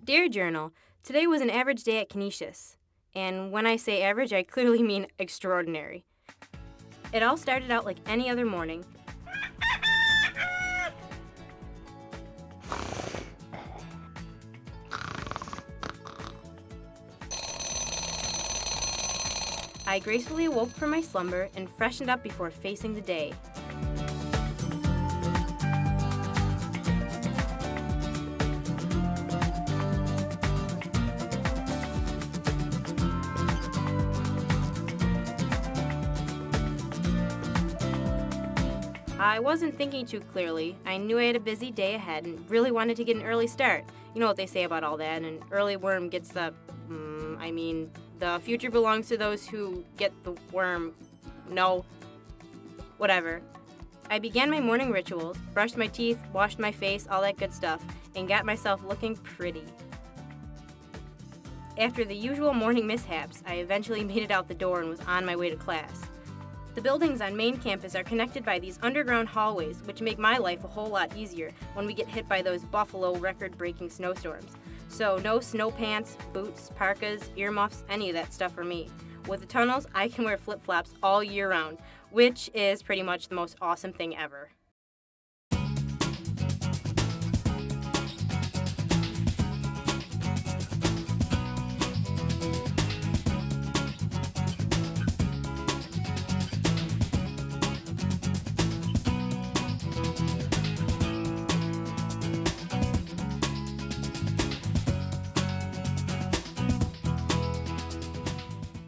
Dear Journal, today was an average day at Canisius. And when I say average, I clearly mean extraordinary. It all started out like any other morning. I gracefully awoke from my slumber and freshened up before facing the day. I wasn't thinking too clearly. I knew I had a busy day ahead and really wanted to get an early start. You know what they say about all that, an early worm gets the future belongs to those who get the worm. No. Whatever. I began my morning rituals, brushed my teeth, washed my face, all that good stuff, and got myself looking pretty. After the usual morning mishaps, I eventually made it out the door and was on my way to class. The buildings on main campus are connected by these underground hallways, which make my life a whole lot easier when we get hit by those Buffalo record-breaking snowstorms. So no snow pants, boots, parkas, earmuffs, any of that stuff for me. With the tunnels, I can wear flip-flops all year round, which is pretty much the most awesome thing ever.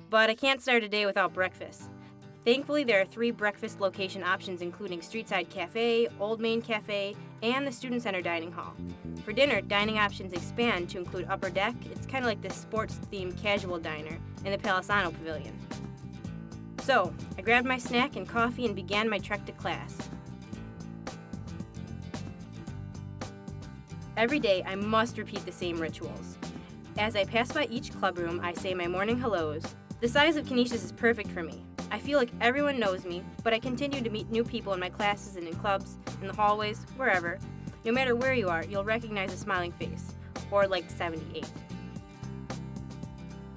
But I can't start a day without breakfast. Thankfully, there are 3 breakfast location options, including Streetside Cafe, Old Main Cafe, and the Student Center Dining Hall. For dinner, dining options expand to include Upper Deck. It's kind of like this sports-themed casual diner in the Palisano Pavilion. So, I grabbed my snack and coffee and began my trek to class. Every day, I must repeat the same rituals. As I pass by each club room, I say my morning hellos. The size of Canisius is perfect for me. I feel like everyone knows me, but I continue to meet new people in my classes and in clubs, in the hallways, wherever. No matter where you are, you'll recognize a smiling face, or like 78.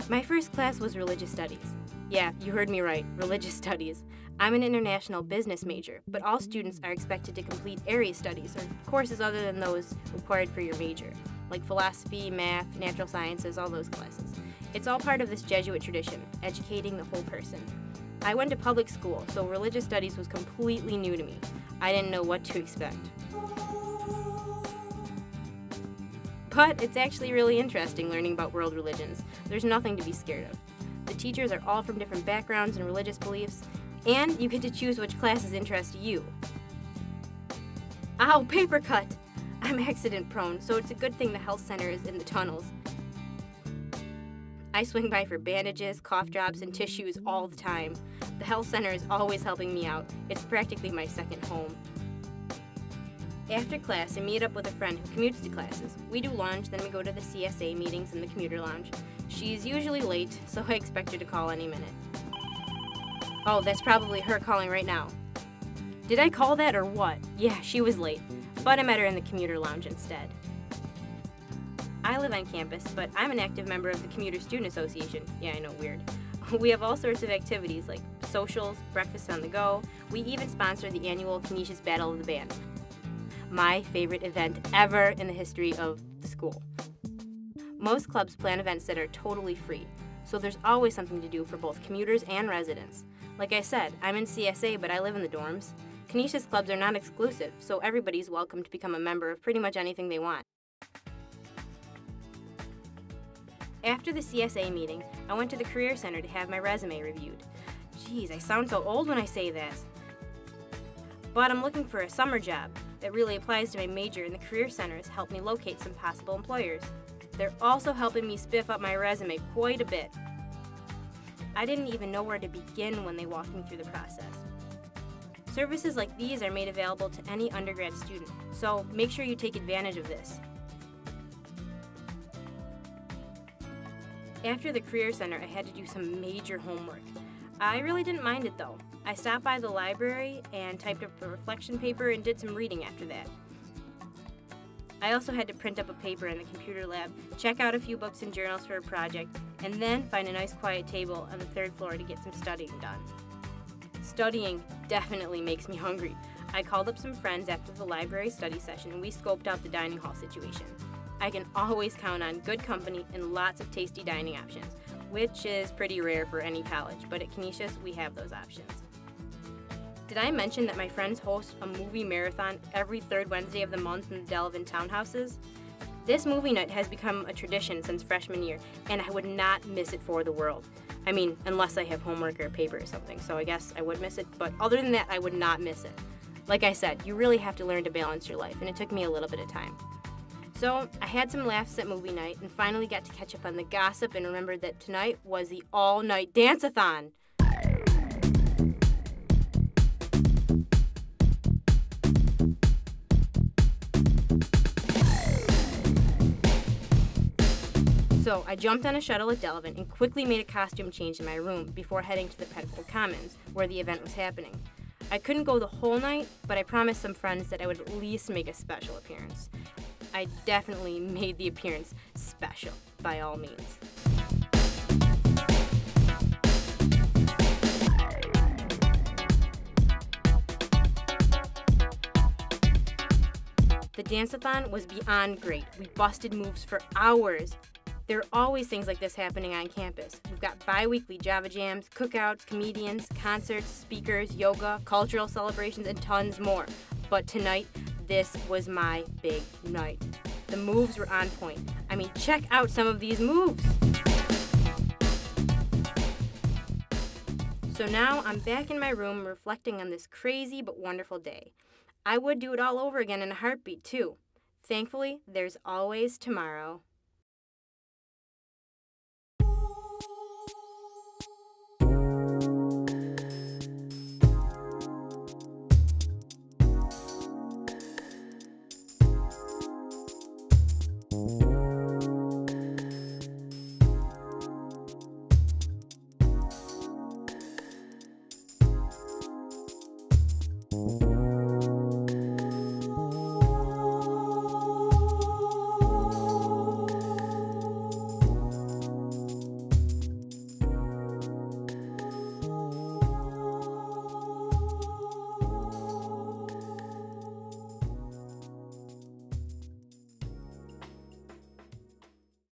My first class was religious studies. Yeah, you heard me right, religious studies. I'm an international business major, but all students are expected to complete area studies, or courses other than those required for your major, like philosophy, math, natural sciences, all those classes. It's all part of this Jesuit tradition, educating the whole person. I went to public school, so religious studies was completely new to me. I didn't know what to expect. But it's actually really interesting learning about world religions. There's nothing to be scared of. The teachers are all from different backgrounds and religious beliefs, and you get to choose which classes interest you. Ow, paper cut! I'm accident prone, so it's a good thing the health center is in the tunnels. I swing by for bandages, cough drops, and tissues all the time. The health center is always helping me out. It's practically my second home. After class, I meet up with a friend who commutes to classes. We do lunch, then we go to the CSA meetings in the commuter lounge. She's usually late, so I expect her to call any minute. Oh, that's probably her calling right now. Did I call that or what? Yeah, she was late, but I met her in the commuter lounge instead. I live on campus, but I'm an active member of the Commuter Student Association. Yeah, I know, weird. We have all sorts of activities like socials, breakfast on the go. We even sponsor the annual Canisius Battle of the Band. My favorite event ever in the history of the school. Most clubs plan events that are totally free, so there's always something to do for both commuters and residents. Like I said, I'm in CSA, but I live in the dorms. Canisius clubs are not exclusive, so everybody's welcome to become a member of pretty much anything they want. After the CSA meeting, I went to the Career Center to have my resume reviewed. Geez, I sound so old when I say that. But I'm looking for a summer job that really applies to my major, and the Career Center has helped me locate some possible employers. They're also helping me spiff up my resume quite a bit. I didn't even know where to begin when they walked me through the process. Services like these are made available to any undergrad student, so make sure you take advantage of this. After the Career Center, I had to do some major homework. I really didn't mind it though. I stopped by the library and typed up a reflection paper and did some reading after that. I also had to print up a paper in the computer lab, check out a few books and journals for a project, and then find a nice quiet table on the 3rd floor to get some studying done. Studying definitely makes me hungry. I called up some friends after the library study session and we scoped out the dining hall situation. I can always count on good company and lots of tasty dining options, which is pretty rare for any college, but at Canisius we have those options. Did I mention that my friends host a movie marathon every 3rd Wednesday of the month in the Delavan townhouses? This movie night has become a tradition since freshman year, and I would not miss it for the world. I mean, unless I have homework or a paper or something, so I guess I would miss it, but other than that, I would not miss it. Like I said, you really have to learn to balance your life, and it took me a little bit of time. So I had some laughs at movie night and finally got to catch up on the gossip and remembered that tonight was the all-night dance-a-thon. So I jumped on a shuttle at Delavan and quickly made a costume change in my room before heading to the Petticoat Commons, where the event was happening. I couldn't go the whole night, but I promised some friends that I would at least make a special appearance. I definitely made the appearance special, by all means. The dance-a-thon was beyond great. We busted moves for hours. There are always things like this happening on campus. We've got bi-weekly Java jams, cookouts, comedians, concerts, speakers, yoga, cultural celebrations, and tons more. But tonight, this was my big night. The moves were on point. I mean, check out some of these moves. So now I'm back in my room reflecting on this crazy but wonderful day. I would do it all over again in a heartbeat, too. Thankfully, there's always tomorrow.